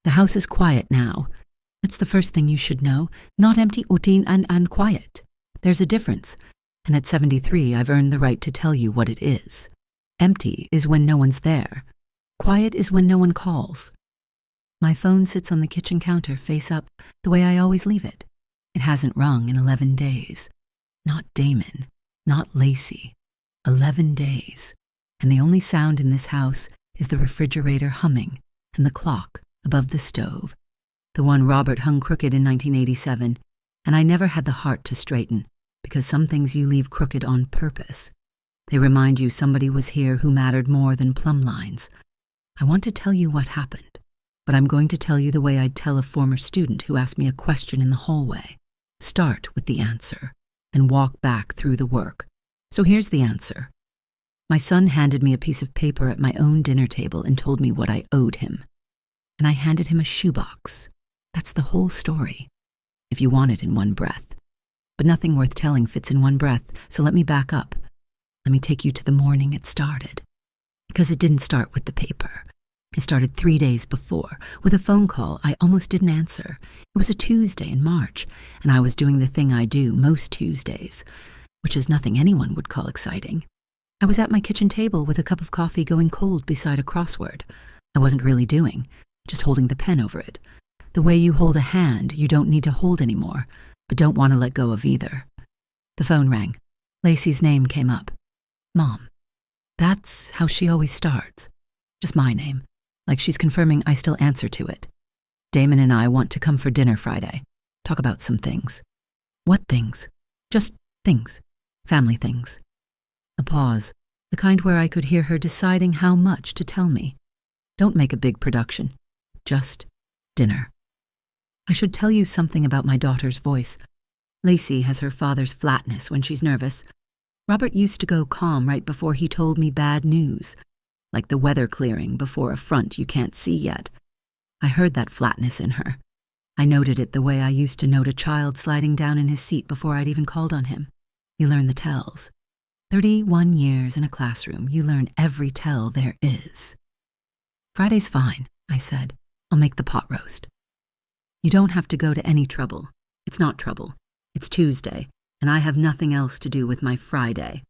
The house is quiet now. That's the first thing you should know. Not empty, routine, and quiet. There's a difference. And at 73, I've earned the right to tell you what it is. Empty is when no one's there. Quiet is when no one calls. My phone sits on the kitchen counter face up, the way I always leave it. It hasn't rung in 11 days. Not Damon, not Lacey. 11 days. And the only sound in this house is the refrigerator humming and the clock above the stove. The one Robert hung crooked in 1987, and I never had the heart to straighten, because some things you leave crooked on purpose. They remind you somebody was here who mattered more than plumb lines. I want to tell you what happened, but I'm going to tell you the way I'd tell a former student who asked me a question in the hallway. Start with the answer, then walk back through the work. So here's the answer. My son handed me a piece of paper at my own dinner table and told me what I owed him. And I handed him a shoebox. That's the whole story, if you want it in one breath. But nothing worth telling fits in one breath, so let me back up. Let me take you to the morning it started. Because it didn't start with the paper. It started 3 days before, with a phone call I almost didn't answer. It was a Tuesday in March, and I was doing the thing I do most Tuesdays, which is nothing anyone would call exciting. I was at my kitchen table with a cup of coffee going cold beside a crossword. I wasn't really doing, just holding the pen over it. The way you hold a hand you don't need to hold anymore, but don't want to let go of either. The phone rang. Lacey's name came up. Mom. That's how she always starts. Just my name, like she's confirming I still answer to it. Damon and I want to come for dinner Friday. Talk about some things. What things? Just things. Family things. A pause, the kind where I could hear her deciding how much to tell me. Don't make a big production. Just dinner. I should tell you something about my daughter's voice. Lacey has her father's flatness when she's nervous. Robert used to go calm right before he told me bad news, like the weather clearing before a front you can't see yet. I heard that flatness in her. I noted it the way I used to note a child sliding down in his seat before I'd even called on him. You learn the tells. 31 years in a classroom, you learn every tell there is. Friday's fine, I said. I'll make the pot roast. You don't have to go to any trouble. It's not trouble. It's Tuesday, and I have nothing else to do with my Friday.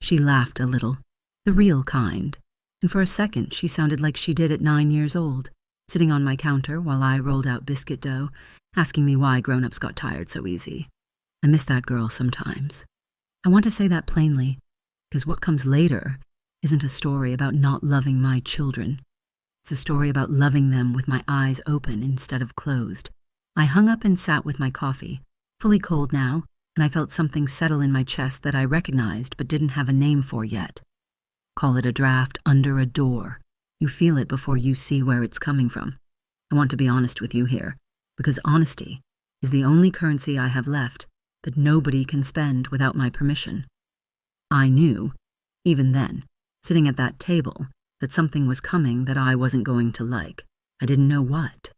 She laughed a little, the real kind, and for a second she sounded like she did at 9 years old, sitting on my counter while I rolled out biscuit dough, asking me why grown-ups got tired so easy. I miss that girl sometimes. I want to say that plainly, because what comes later isn't a story about not loving my children. It's a story about loving them with my eyes open instead of closed. I hung up and sat with my coffee, fully cold now, and I felt something settle in my chest that I recognized but didn't have a name for yet. Call it a draft under a door. You feel it before you see where it's coming from. I want to be honest with you here, because honesty is the only currency I have left that nobody can spend without my permission. I knew, even then, sitting at that table, that something was coming that I wasn't going to like. I didn't know what,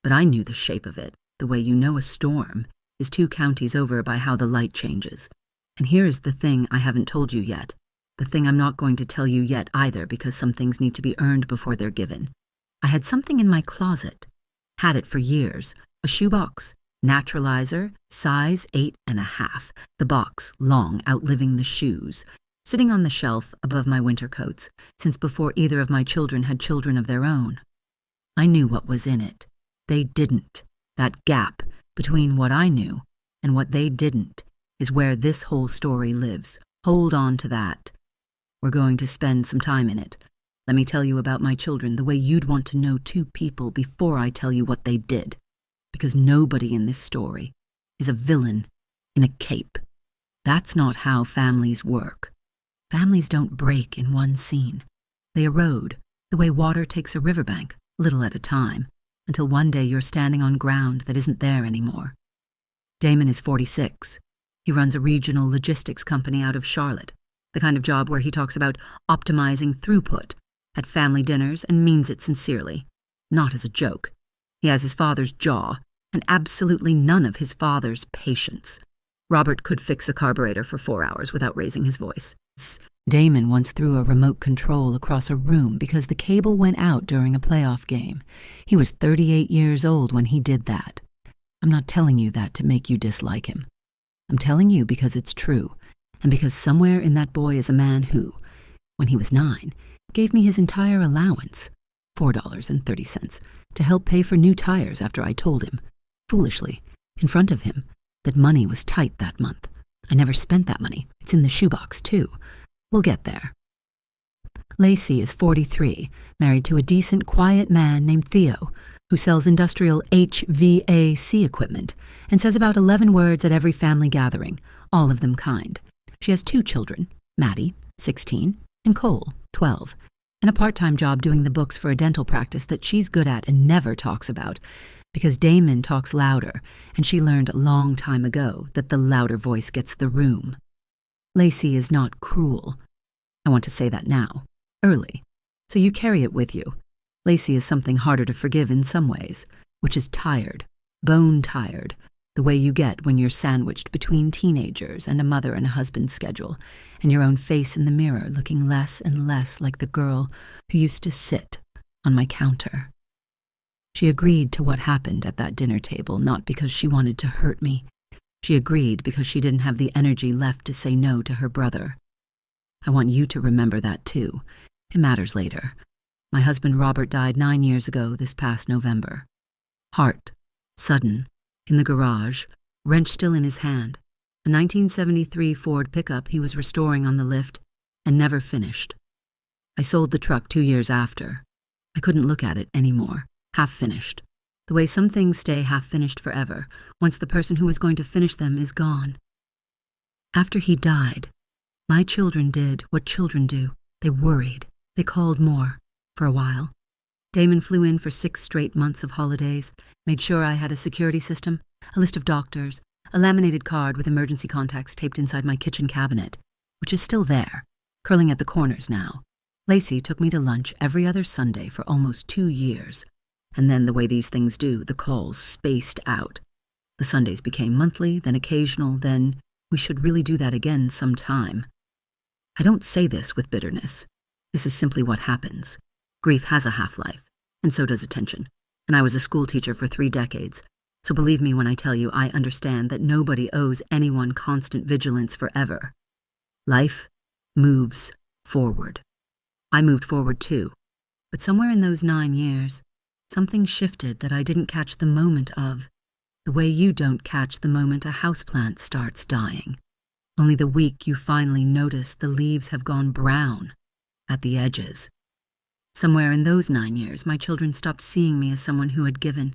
but I knew the shape of it, the way you know a storm is 2 counties over by how the light changes. And here is the thing I haven't told you yet, the thing I'm not going to tell you yet either, because some things need to be earned before they're given. I had something in my closet, had it for years, a shoebox, naturalizer, size 8.5, the box long outliving the shoes, sitting on the shelf above my winter coats, since before either of my children had children of their own. I knew what was in it. They didn't. That gap between what I knew and what they didn't is where this whole story lives. Hold on to that. We're going to spend some time in it. Let me tell you about my children the way you'd want to know 2 people before I tell you what they did. Because nobody in this story is a villain in a cape. That's not how families work. Families don't break in one scene. They erode, the way water takes a riverbank, little at a time, until one day you're standing on ground that isn't there anymore. Damon is 46. He runs a regional logistics company out of Charlotte, the kind of job where he talks about optimizing throughput at family dinners and means it sincerely, not as a joke. He has his father's jaw and absolutely none of his father's patience. Robert could fix a carburetor for 4 hours without raising his voice. Damon once threw a remote control across a room because the cable went out during a playoff game. He was 38 years old when he did that. I'm not telling you that to make you dislike him. I'm telling you because it's true, and because somewhere in that boy is a man who, when he was 9, gave me his entire allowance, $4.30, to help pay for new tires after I told him, foolishly, in front of him, that money was tight that month. I never spent that money. It's in the shoebox, too. We'll get there. Lacey is 43, married to a decent, quiet man named Theo, who sells industrial HVAC equipment and says about 11 words at every family gathering, all of them kind. She has 2 children, Maddie, 16, and Cole, 12, and a part-time job doing the books for a dental practice that she's good at and never talks about, because Damon talks louder, and she learned a long time ago that the louder voice gets the room. Lacey is not cruel. I want to say that now, early, so you carry it with you. Lacey is something harder to forgive in some ways, which is tired, bone-tired, the way you get when you're sandwiched between teenagers and a mother and a husband schedule, and your own face in the mirror looking less and less like the girl who used to sit on my counter. She agreed to what happened at that dinner table, not because she wanted to hurt me. She agreed because she didn't have the energy left to say no to her brother. I want you to remember that too. It matters later. My husband Robert died 9 years ago this past November. Heart, sudden, in the garage, wrench still in his hand, a 1973 Ford pickup he was restoring on the lift and never finished. I sold the truck 2 years after. I couldn't look at it anymore, half-finished. The way some things stay half-finished forever, once the person who was going to finish them is gone. After he died, my children did what children do. They worried. They called more, for a while. Damon flew in for 6 straight months of holidays, made sure I had a security system, a list of doctors, a laminated card with emergency contacts taped inside my kitchen cabinet, which is still there, curling at the corners now. Lacey took me to lunch every other Sunday for almost 2 years. And then, the way these things do, the calls spaced out. The Sundays became monthly, then occasional, then we should really do that again sometime. I don't say this with bitterness. This is simply what happens. Grief has a half-life, and so does attention. And I was a school teacher for 3 decades, so believe me when I tell you I understand that nobody owes anyone constant vigilance forever. Life moves forward. I moved forward too, but somewhere in those 9 years, something shifted that I didn't catch the moment of, the way you don't catch the moment a houseplant starts dying. Only the week you finally notice the leaves have gone brown at the edges. Somewhere in those 9 years, my children stopped seeing me as someone who had given,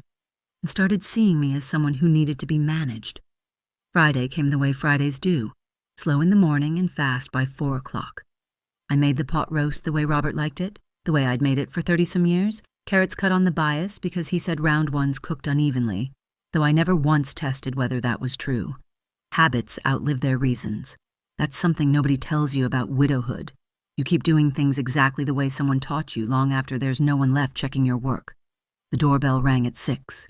and started seeing me as someone who needed to be managed. Friday came the way Fridays do, slow in the morning and fast by 4 o'clock. I made the pot roast the way Robert liked it, the way I'd made it for 30-some years, carrots cut on the bias because he said round ones cooked unevenly, though I never once tested whether that was true. Habits outlive their reasons. That's something nobody tells you about widowhood. You keep doing things exactly the way someone taught you long after there's no one left checking your work. The doorbell rang at 6.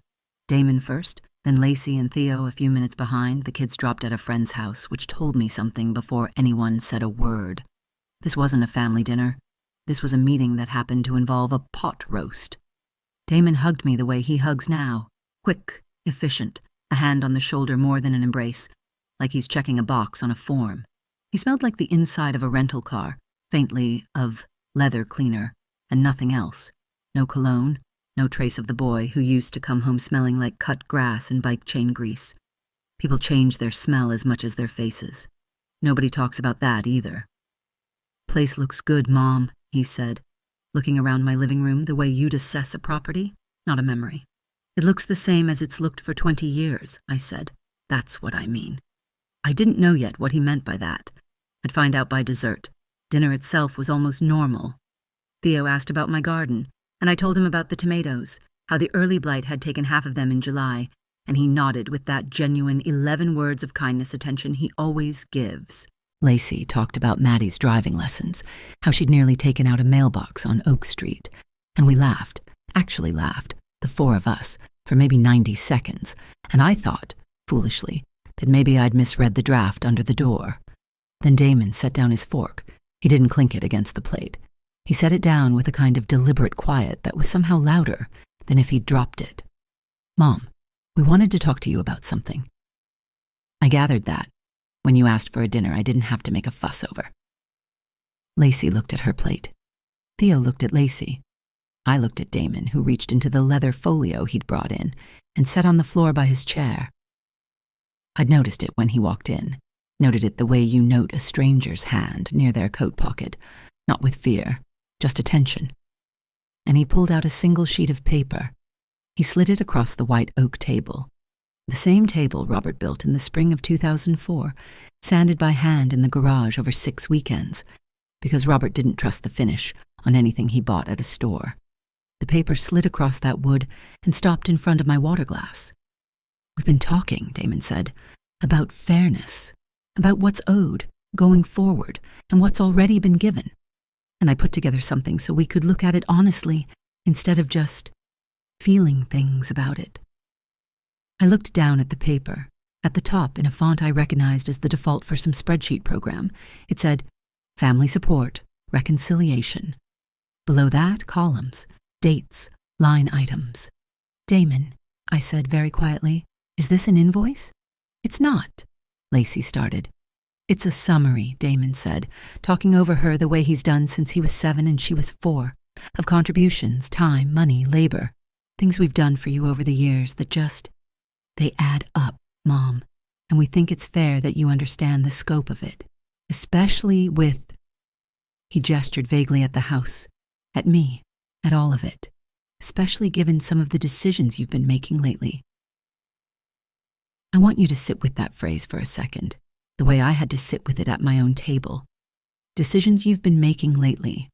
Damon first, then Lacey and Theo a few minutes behind. The kids dropped at a friend's house, which told me something before anyone said a word. This wasn't a family dinner. This was a meeting that happened to involve a pot roast. Damon hugged me the way he hugs now, quick, efficient, a hand on the shoulder more than an embrace, like he's checking a box on a form. He smelled like the inside of a rental car, faintly of leather cleaner, and nothing else. No cologne, no trace of the boy who used to come home smelling like cut grass and bike chain grease. People change their smell as much as their faces. Nobody talks about that either. "Place looks good, Mom," he said, looking around my living room the way you'd assess a property, not a memory. "It looks the same as it's looked for 20 years, I said. "That's what I mean." I didn't know yet what he meant by that. I'd find out by dessert. Dinner itself was almost normal. Theo asked about my garden, and I told him about the tomatoes, how the early blight had taken half of them in July, and he nodded with that genuine 11 words of kindness attention he always gives. Lacey talked about Maddie's driving lessons, how she'd nearly taken out a mailbox on Oak Street, and we laughed, actually laughed, the 4 of us, for maybe 90 seconds, and I thought, foolishly, that maybe I'd misread the draft under the door. Then Damon set down his fork. He didn't clink it against the plate. He set it down with a kind of deliberate quiet that was somehow louder than if he'd dropped it. "Mom, we wanted to talk to you about something." I gathered that, when you asked for a dinner I didn't have to make a fuss over. Lacey looked at her plate. Theo looked at Lacey. I looked at Damon, who reached into the leather folio he'd brought in and sat on the floor by his chair. I'd noticed it when he walked in, noted it the way you note a stranger's hand near their coat pocket, not with fear, just attention. And he pulled out a single sheet of paper. He slid it across the white oak table, the same table Robert built in the spring of 2004, sanded by hand in the garage over 6 weekends, because Robert didn't trust the finish on anything he bought at a store. The paper slid across that wood and stopped in front of my water glass. "We've been talking," Damon said, "about fairness, about what's owed, going forward, and what's already been given. And I put together something so we could look at it honestly instead of just feeling things about it." I looked down at the paper. At the top, in a font I recognized as the default for some spreadsheet program, it said, "Family support, reconciliation." Below that, columns, dates, line items. "Damon," I said very quietly, "is this an invoice?" "It's not," Lacey started. "It's a summary," Damon said, talking over her the way he's done since he was 7 and she was 4, of contributions, time, money, labor, things we've done for you over the years that just, they add up, Mom, and we think it's fair that you understand the scope of it, especially with, he gestured vaguely at the house, at me, at all of it, especially given some of the decisions you've been making lately. I want you to sit with that phrase for a second, the way I had to sit with it at my own table. Decisions you've been making lately.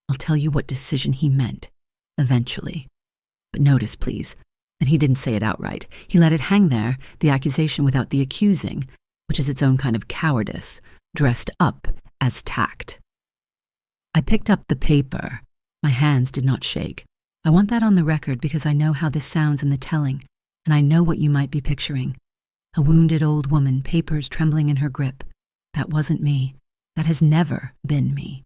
I'll tell you what decision he meant, eventually. But notice, please, that he didn't say it outright. He let it hang there, the accusation without the accusing, which is its own kind of cowardice, dressed up as tact. I picked up the paper. My hands did not shake. I want that on the record because I know how this sounds in the telling, and I know what you might be picturing. A wounded old woman, papers trembling in her grip. That wasn't me. That has never been me.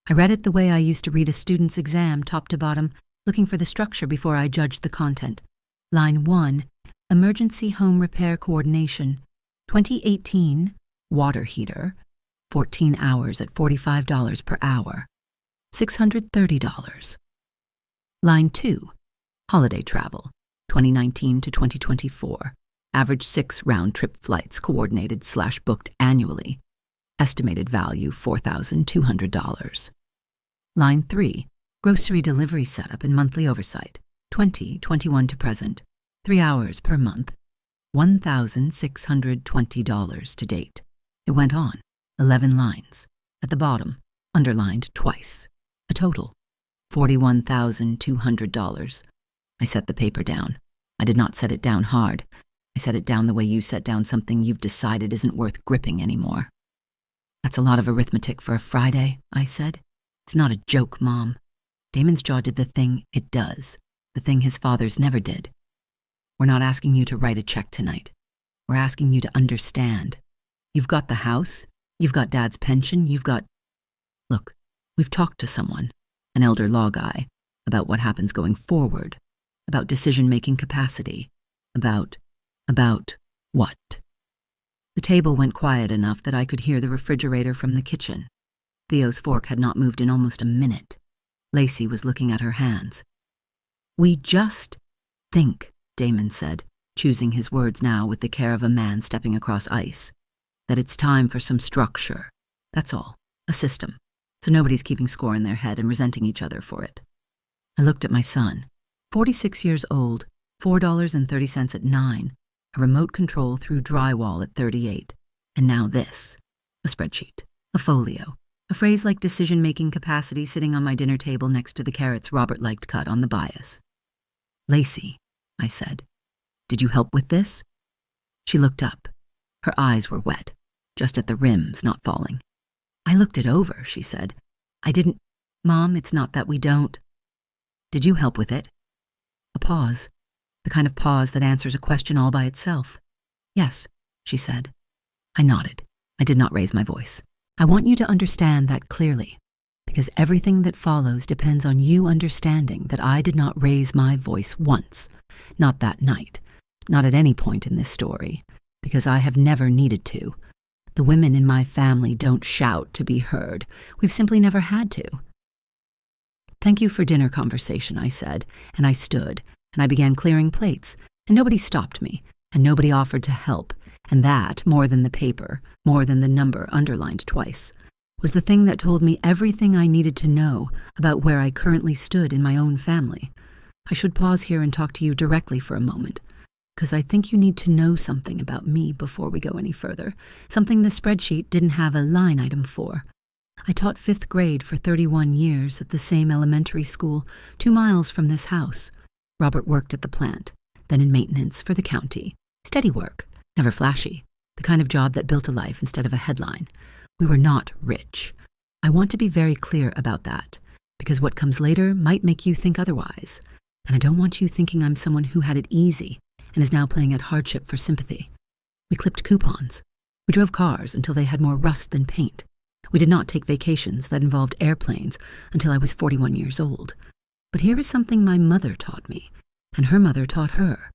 I read it the way I used to read a student's exam, top to bottom, looking for the structure before I judged the content. Line 1, Emergency Home Repair Coordination, 2018, water heater, 14 hours at $45 per hour, $630. Line 2, Holiday Travel, 2019 to 2024, average 6 round-trip flights coordinated/booked annually, estimated value $4,200. Line 3, grocery delivery setup and monthly oversight, 2021 to present, 3 hours per month, $1,620 to date. It went on, 11 lines. At the bottom, underlined twice. A total, $41,200. I set the paper down. I did not set it down hard. I set it down the way you set down something you've decided isn't worth gripping anymore. "That's a lot of arithmetic for a Friday," I said. "It's not a joke, Mom." Damon's jaw did the thing it does, the thing his father's never did. "We're not asking you to write a check tonight. We're asking you to understand. You've got the house, you've got Dad's pension, you've got... Look, we've talked to someone, an elder law guy, about what happens going forward, about decision-making capacity, about what?" The table went quiet enough that I could hear the refrigerator from the kitchen. Theo's fork had not moved in almost a minute. Lacey was looking at her hands. "We just think," Damon said, choosing his words now with the care of a man stepping across ice, "that it's time for some structure. That's all, a system, so nobody's keeping score in their head and resenting each other for it." I looked at my son, 46 years old, $4.30 at 9, a remote control through drywall at 38, and now this, a spreadsheet, a folio, a phrase like decision-making capacity sitting on my dinner table next to the carrots Robert liked cut on the bias. "Lacey," I said, "did you help with this?" She looked up. Her eyes were wet, just at the rims not falling. "I looked it over," she said. "I didn't... Mom, it's not that we don't..." "Did you help with it?" A pause. The kind of pause that answers a question all by itself. "Yes," she said. I nodded. I did not raise my voice. I want you to understand that clearly, because everything that follows depends on you understanding that I did not raise my voice once, not that night, not at any point in this story, because I have never needed to. The women in my family don't shout to be heard. We've simply never had to. Thank you for dinner conversation, I said, and I stood, and I began clearing plates, and nobody stopped me, and nobody offered to help, and that, more than the paper, more than the number underlined twice, was the thing that told me everything I needed to know about where I currently stood in my own family. I should pause here and talk to you directly for a moment, because I think you need to know something about me before we go any further, something the spreadsheet didn't have a line item for. I taught 5th grade for 31 years at the same elementary school 2 miles from this house. Robert worked at the plant, then in maintenance for the county. Steady work, never flashy, the kind of job that built a life instead of a headline. We were not rich. I want to be very clear about that, because what comes later might make you think otherwise, and I don't want you thinking I'm someone who had it easy and is now playing at hardship for sympathy. We clipped coupons. We drove cars until they had more rust than paint. We did not take vacations that involved airplanes until I was 41 years old. But here is something my mother taught me, and her mother taught her.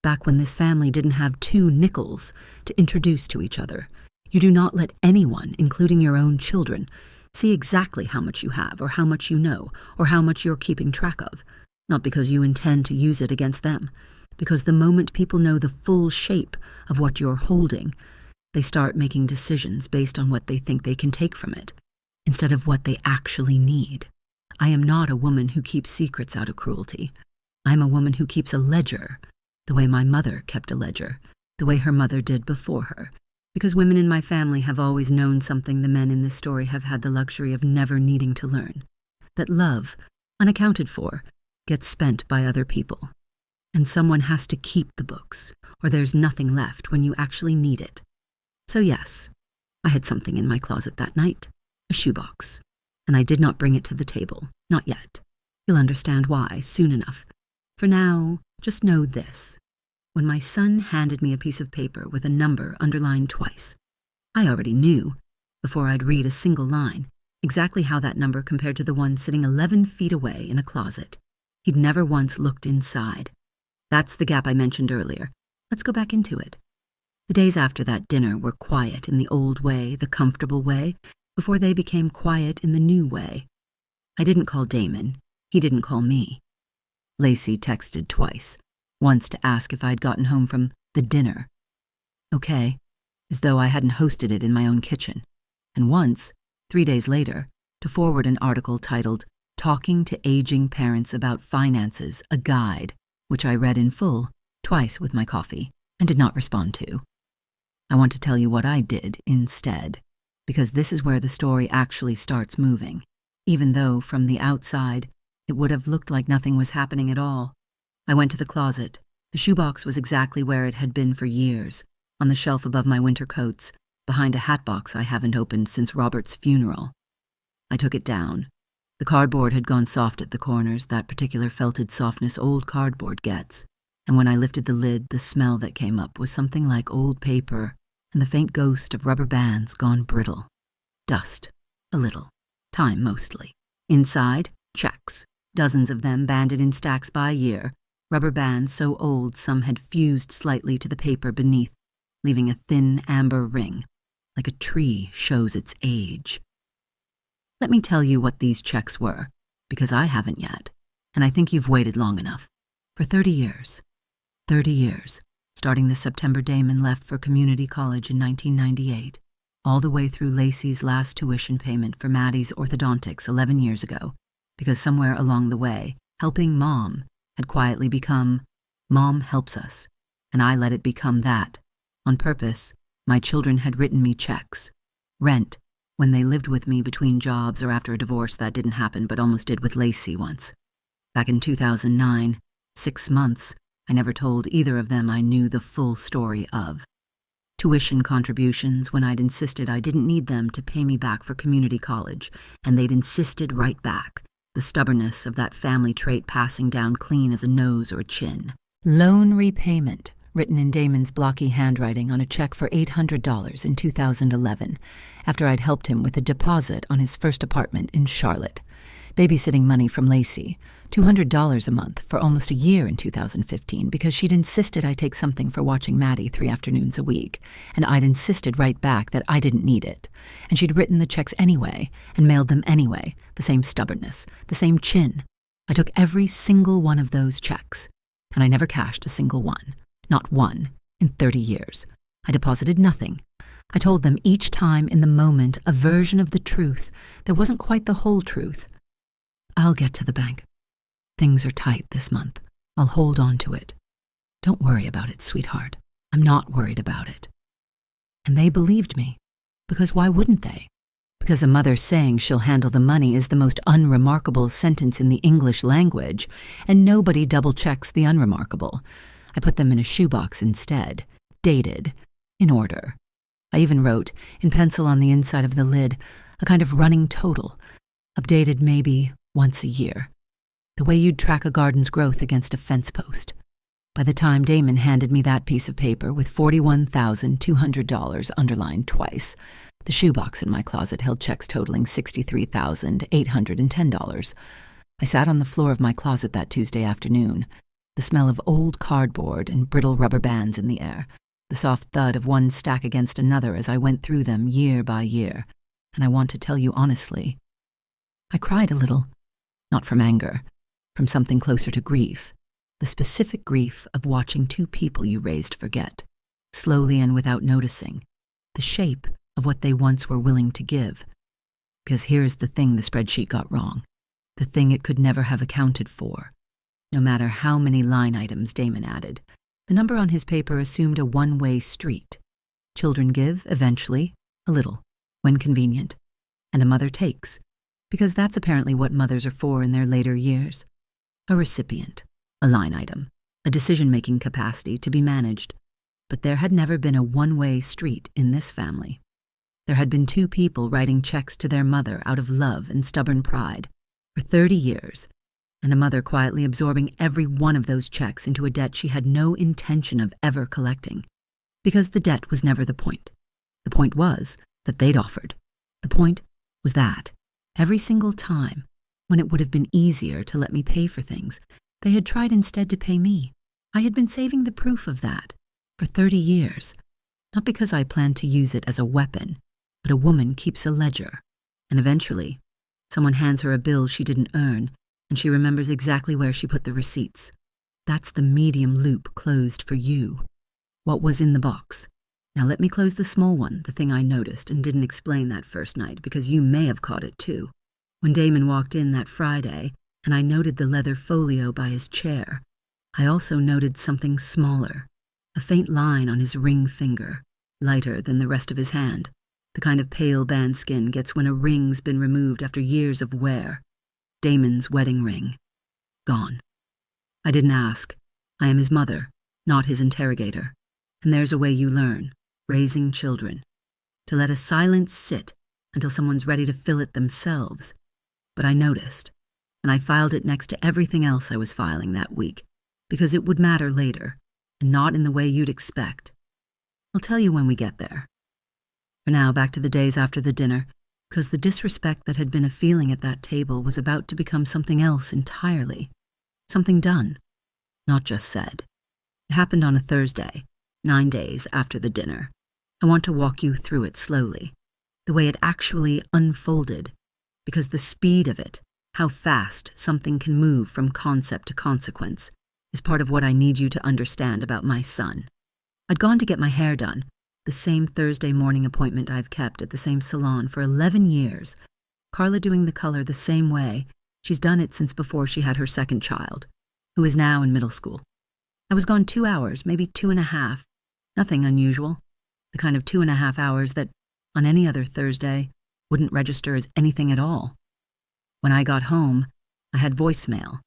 Back when this family didn't have 2 nickels to introduce to each other, you do not let anyone, including your own children, see exactly how much you have or how much you know or how much you're keeping track of, not because you intend to use it against them, because the moment people know the full shape of what you're holding, they start making decisions based on what they think they can take from it, instead of what they actually need. I am not a woman who keeps secrets out of cruelty. I am a woman who keeps a ledger, the way my mother kept a ledger, the way her mother did before her, because women in my family have always known something the men in this story have had the luxury of never needing to learn, that love, unaccounted for, gets spent by other people. And someone has to keep the books, or there's nothing left when you actually need it. So yes, I had something in my closet that night, a shoebox, and I did not bring it to the table, not yet. You'll understand why soon enough. For now, just know this. When my son handed me a piece of paper with a number underlined twice, I already knew, before I'd read a single line, exactly how that number compared to the one sitting 11 feet away in a closet. He'd never once looked inside. That's the gap I mentioned earlier. Let's go back into it. The days after that dinner were quiet in the old way, the comfortable way, before they became quiet in the new way. I didn't call Damon. He didn't call me. Lacey texted twice, once to ask if I'd gotten home from the dinner. Okay, as though I hadn't hosted it in my own kitchen. And once, 3 days later, to forward an article titled Talking to Aging Parents About Finances, a Guide, which I read in full, twice with my coffee, and did not respond to. I want to tell you what I did instead, because this is where the story actually starts moving, even though from the outside it would have looked like nothing was happening at all. I went to the closet. The shoebox was exactly where it had been for years, on the shelf above my winter coats, behind a hat box I haven't opened since Robert's funeral. I took it down. The cardboard had gone soft at the corners, that particular felted softness old cardboard gets, and when I lifted the lid, the smell that came up was something like old paper and the faint ghost of rubber bands gone brittle. Dust, a little, time mostly. Inside, checks, dozens of them banded in stacks by year, rubber bands so old some had fused slightly to the paper beneath, leaving a thin amber ring, like a tree shows its age. Let me tell you what these checks were, because I haven't yet, and I think you've waited long enough. For 30 years. 30 years, starting the September Damon left for community college in 1998, all the way through Lacey's last tuition payment for Maddie's orthodontics 11 years ago, because somewhere along the way, helping Mom had quietly become Mom Helps Us, and I let it become that. On purpose, my children had written me checks. Rent, when they lived with me between jobs or after a divorce that didn't happen but almost did with Lacey once. Back in 2009, 6 months, I never told either of them I knew the full story of. Tuition contributions when I'd insisted I didn't need them to pay me back for community college, and they'd insisted right back, the stubbornness of that family trait passing down clean as a nose or a chin. Loan repayment, written in Damon's blocky handwriting on a check for $800 in 2011, after I'd helped him with a deposit on his first apartment in Charlotte. Babysitting money from Lacey, $200 a month for almost a year in 2015 because she'd insisted I take something for watching Maddie 3 afternoons a week, and I'd insisted right back that I didn't need it. And she'd written the checks anyway and mailed them anyway, the same stubbornness, the same chin. I took every single one of those checks, and I never cashed a single one. Not one in 30 years. I deposited nothing. I told them each time in the moment a version of the truth that wasn't quite the whole truth. I'll get to the bank. Things are tight this month. I'll hold on to it. Don't worry about it, sweetheart. I'm not worried about it. And they believed me. Because why wouldn't they? Because a mother saying she'll handle the money is the most unremarkable sentence in the English language, and nobody double-checks the unremarkable. I put them in a shoebox instead, dated, in order. I even wrote, in pencil on the inside of the lid, a kind of running total, updated maybe once a year, the way you'd track a garden's growth against a fence post. By the time Damon handed me that piece of paper with $41,200 underlined twice, the shoebox in my closet held checks totaling $63,810. I sat on the floor of my closet that Tuesday afternoon, the smell of old cardboard and brittle rubber bands in the air, the soft thud of one stack against another as I went through them year by year, and I want to tell you honestly, I cried a little. Not from anger, from something closer to grief, the specific grief of watching two people you raised forget, slowly and without noticing, the shape of what they once were willing to give. Because here's the thing the spreadsheet got wrong, the thing it could never have accounted for. No matter how many line items Damon added, the number on his paper assumed a one-way street. Children give, eventually, a little, when convenient, and a mother takes, because that's apparently what mothers are for in their later years. A recipient, a line item, a decision-making capacity to be managed. But there had never been a one-way street in this family. There had been two people writing checks to their mother out of love and stubborn pride for 30 years, and a mother quietly absorbing every one of those checks into a debt she had no intention of ever collecting, because the debt was never the point. The point was that they'd offered. The point was that every single time, when it would have been easier to let me pay for things, they had tried instead to pay me. I had been saving the proof of that for 30 years, not because I planned to use it as a weapon, but a woman keeps a ledger, and eventually, someone hands her a bill she didn't earn, and she remembers exactly where she put the receipts. That's the medium loop closed for you. What was in the box? Now let me close the small one, the thing I noticed and didn't explain that first night, because you may have caught it too. When Damon walked in that Friday, and I noted the leather folio by his chair, I also noted something smaller, a faint line on his ring finger, lighter than the rest of his hand, the kind of pale band skin gets when a ring's been removed after years of wear. Damon's wedding ring. Gone. I didn't ask. I am his mother, not his interrogator. And there's a way you learn, raising children, to let a silence sit until someone's ready to fill it themselves. But I noticed, and I filed it next to everything else I was filing that week, because it would matter later, and not in the way you'd expect. I'll tell you when we get there. For now, back to the days after the dinner, because the disrespect that had been a feeling at that table was about to become something else entirely. Something done, not just said. It happened on a Thursday, 9 days after the dinner. I want to walk you through it slowly, the way it actually unfolded, because the speed of it, how fast something can move from concept to consequence, is part of what I need you to understand about my son. I'd gone to get my hair done, the same Thursday morning appointment I've kept at the same salon for 11 years. Carla doing the color the same way. She's done it since before she had her second child, who is now in middle school. I was gone 2 hours, maybe 2.5. Nothing unusual. The kind of 2.5 hours that, on any other Thursday, wouldn't register as anything at all. When I got home, I had voicemail.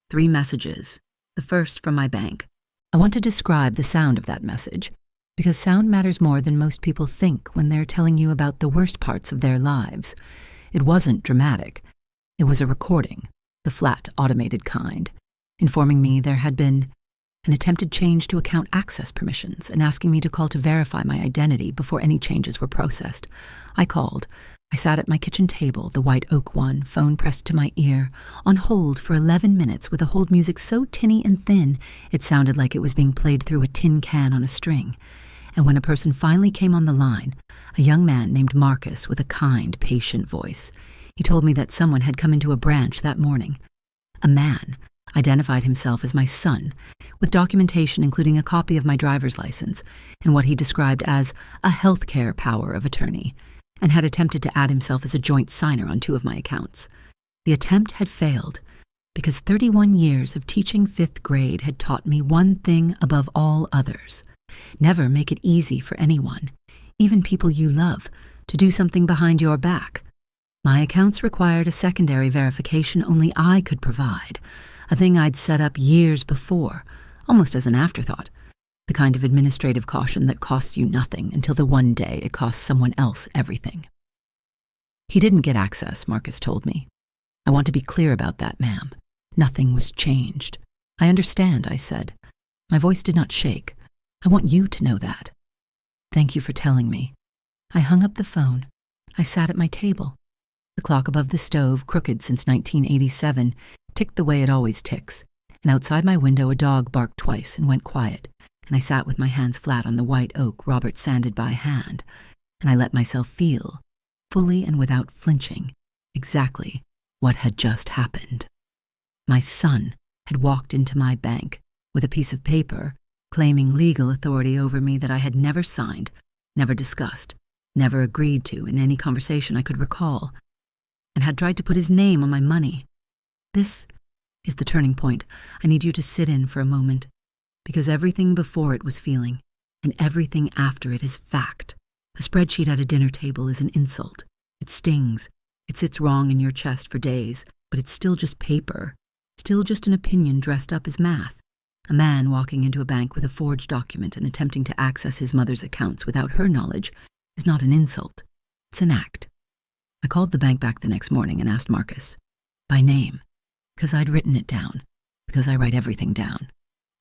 3 messages. The first from my bank. I want to describe the sound of that message, because sound matters more than most people think when they're telling you about the worst parts of their lives. It wasn't dramatic. It was a recording, the flat, automated kind, informing me there had been an attempted change to account access permissions, and asking me to call to verify my identity before any changes were processed. I called. I sat at my kitchen table, the white oak one, phone pressed to my ear, on hold for 11 minutes with a hold music so tinny and thin it sounded like it was being played through a tin can on a string. And when a person finally came on the line, a young man named Marcus with a kind, patient voice, he told me that someone had come into a branch that morning. A man identified himself as my son, with documentation including a copy of my driver's license and what he described as a healthcare power of attorney, and had attempted to add himself as a joint signer on 2 of my accounts. The attempt had failed because 31 years of teaching 5th grade had taught me one thing above all others: never make it easy for anyone, even people you love, to do something behind your back. My accounts required a secondary verification only I could provide, a thing I'd set up years before, almost as an afterthought, the kind of administrative caution that costs you nothing until the one day it costs someone else everything. He didn't get access, Marcus told me. I want to be clear about that, ma'am. Nothing was changed. I understand, I said. My voice did not shake. I want you to know that. Thank you for telling me. I hung up the phone. I sat at my table. The clock above the stove, crooked since 1987, ticked the way it always ticks, and outside my window a dog barked twice and went quiet, and I sat with my hands flat on the white oak Robert sanded by hand, and I let myself feel, fully and without flinching, exactly what had just happened. My son had walked into my bank with a piece of paper claiming legal authority over me that I had never signed, never discussed, never agreed to in any conversation I could recall, and had tried to put his name on my money. This is the turning point I need you to sit in for a moment, because everything before it was feeling, and everything after it is fact. A spreadsheet at a dinner table is an insult. It stings. It sits wrong in your chest for days, but it's still just paper, still just an opinion dressed up as math. A man walking into a bank with a forged document and attempting to access his mother's accounts without her knowledge is not an insult. It's an act. I called the bank back the next morning and asked Marcus, by name, because I'd written it down, because I write everything down,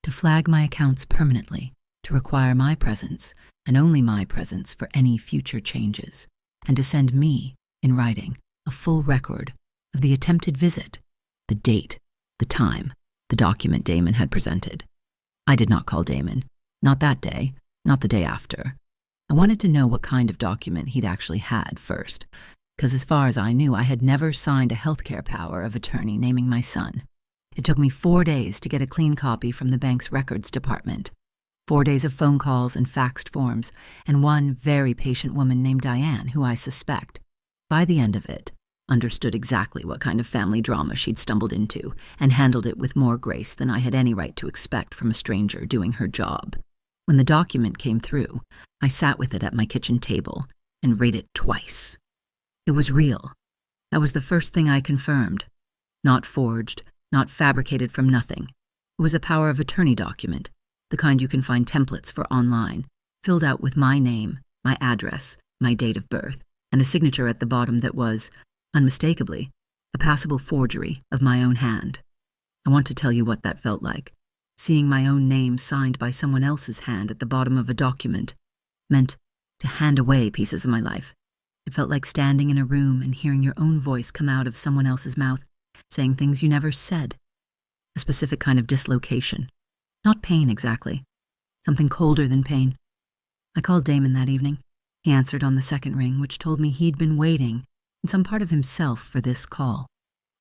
to flag my accounts permanently, to require my presence, and only my presence for any future changes, and to send me, in writing, a full record of the attempted visit, the date, the time, the document Damon had presented. I did not call Damon, not that day, not the day after. I wanted to know what kind of document he'd actually had first, because as far as I knew, I had never signed a healthcare power of attorney naming my son. It took me 4 days to get a clean copy from the bank's records department. 4 days of phone calls and faxed forms, and one very patient woman named Diane, who I suspect, by the end of it, understood exactly what kind of family drama she'd stumbled into and handled it with more grace than I had any right to expect from a stranger doing her job. When the document came through, I sat with it at my kitchen table and read it twice. It was real. That was the first thing I confirmed. Not forged, not fabricated from nothing. It was a power of attorney document, the kind you can find templates for online, filled out with my name, my address, my date of birth, and a signature at the bottom that was, unmistakably, a passable forgery of my own hand. I want to tell you what that felt like. Seeing my own name signed by someone else's hand at the bottom of a document meant to hand away pieces of my life. It felt like standing in a room and hearing your own voice come out of someone else's mouth, saying things you never said. A specific kind of dislocation. Not pain exactly. Something colder than pain. I called Damon that evening. He answered on the second ring, which told me he'd been waiting, in some part of himself, for this call.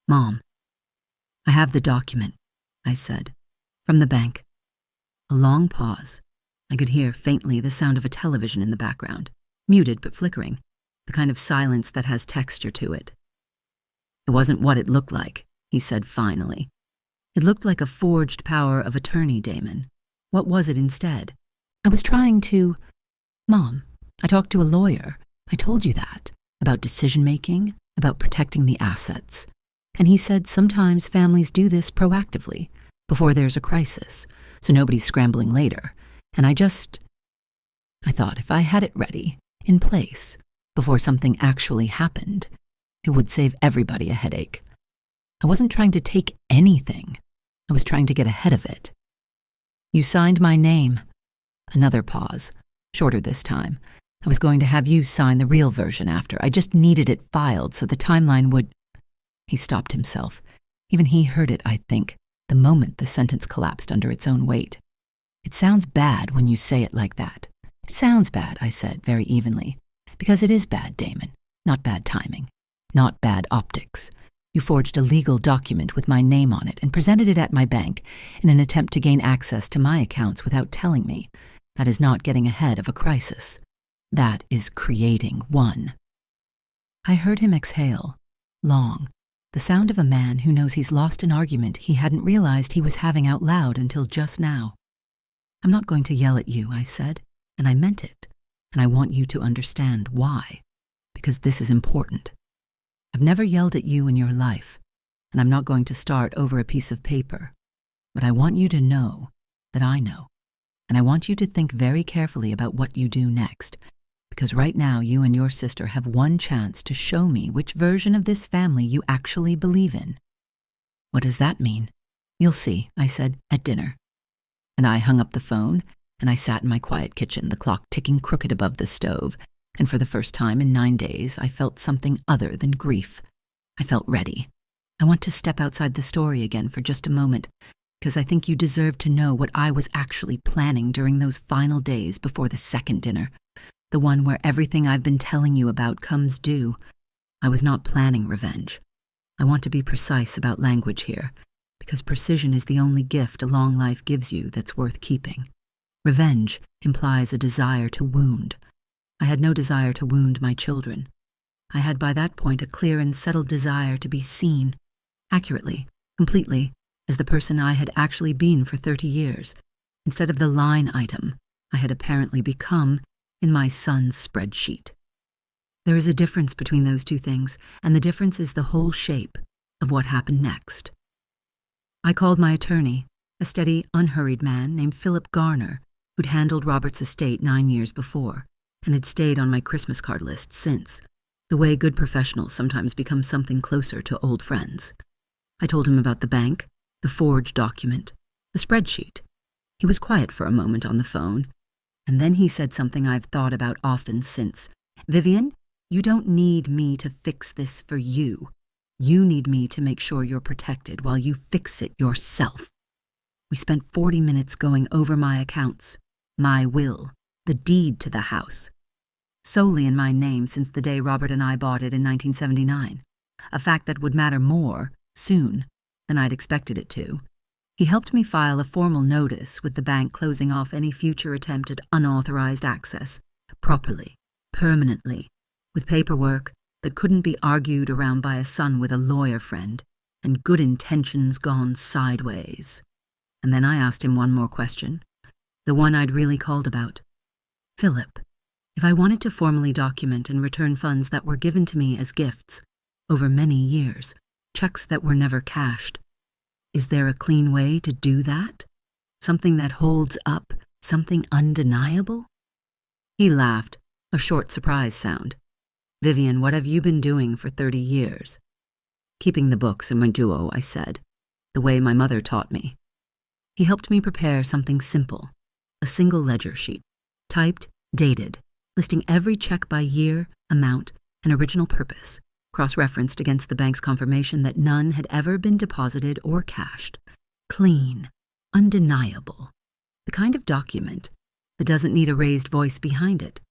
Mom, I have the document, I said, from the bank. A long pause. I could hear faintly the sound of a television in the background, muted but flickering, the kind of silence that has texture to it. It wasn't what it looked like, he said finally. It looked like a forged power of attorney, Damon. What was it instead? I was trying to... Mom, I talked to a lawyer. I told you that. About decision-making, about protecting the assets. And he said sometimes families do this proactively, before there's a crisis, so nobody's scrambling later. And I thought if I had it ready, in place, before something actually happened, it would save everybody a headache. I wasn't trying to take anything. I was trying to get ahead of it. You signed my name. Another pause, shorter this time. I was going to have you sign the real version after. I just needed it filed so the timeline would... He stopped himself. Even he heard it, I think, the moment the sentence collapsed under its own weight. It sounds bad when you say it like that. It sounds bad, I said very evenly. Because it is bad, Damon. Not bad timing. Not bad optics. You forged a legal document with my name on it and presented it at my bank in an attempt to gain access to my accounts without telling me. That is not getting ahead of a crisis. That is creating one. I heard him exhale, long, the sound of a man who knows he's lost an argument he hadn't realized he was having out loud until just now. I'm not going to yell at you, I said, and I meant it, and I want you to understand why, because this is important. I've never yelled at you in your life, and I'm not going to start over a piece of paper, but I want you to know that I know, and I want you to think very carefully about what you do next, because right now you and your sister have one chance to show me which version of this family you actually believe in. What does that mean? You'll see, I said, at dinner. And I hung up the phone, and I sat in my quiet kitchen, the clock ticking crooked above the stove, and for the first time in 9 days, I felt something other than grief. I felt ready. I want to step outside the story again for just a moment, because I think you deserve to know what I was actually planning during those final days before the second dinner, the one where everything I've been telling you about comes due. I was not planning revenge. I want to be precise about language here, because precision is the only gift a long life gives you that's worth keeping. Revenge implies a desire to wound. I had no desire to wound my children. I had by that point a clear and settled desire to be seen, accurately, completely, as the person I had actually been for 30 years, instead of the line item I had apparently become in my son's spreadsheet. There is a difference between those two things, and the difference is the whole shape of what happened next. I called my attorney, a steady, unhurried man named Philip Garner, who'd handled Robert's estate 9 years before, and had stayed on my Christmas card list since, the way good professionals sometimes become something closer to old friends. I told him about the bank, the forged document, the spreadsheet. He was quiet for a moment on the phone, and then he said something I've thought about often since. Vivian, you don't need me to fix this for you. You need me to make sure you're protected while you fix it yourself. We spent 40 minutes going over my accounts, my will, the deed to the house, solely in my name since the day Robert and I bought it in 1979, a fact that would matter more, soon, than I'd expected it to. He helped me file a formal notice with the bank closing off any future attempt at unauthorized access, properly, permanently, with paperwork that couldn't be argued around by a son with a lawyer friend, and good intentions gone sideways. And then I asked him one more question, the one I'd really called about. Philip, if I wanted to formally document and return funds that were given to me as gifts over many years, checks that were never cashed, is there a clean way to do that? Something that holds up, something undeniable? He laughed, a short surprise sound. Vivian, what have you been doing for 30 years? Keeping the books in my duo, I said, the way my mother taught me. He helped me prepare something simple, a single ledger sheet, typed, dated, listing every check by year, amount, and original purpose, cross-referenced against the bank's confirmation that none had ever been deposited or cashed. Clean, undeniable. The kind of document that doesn't need a raised voice behind it,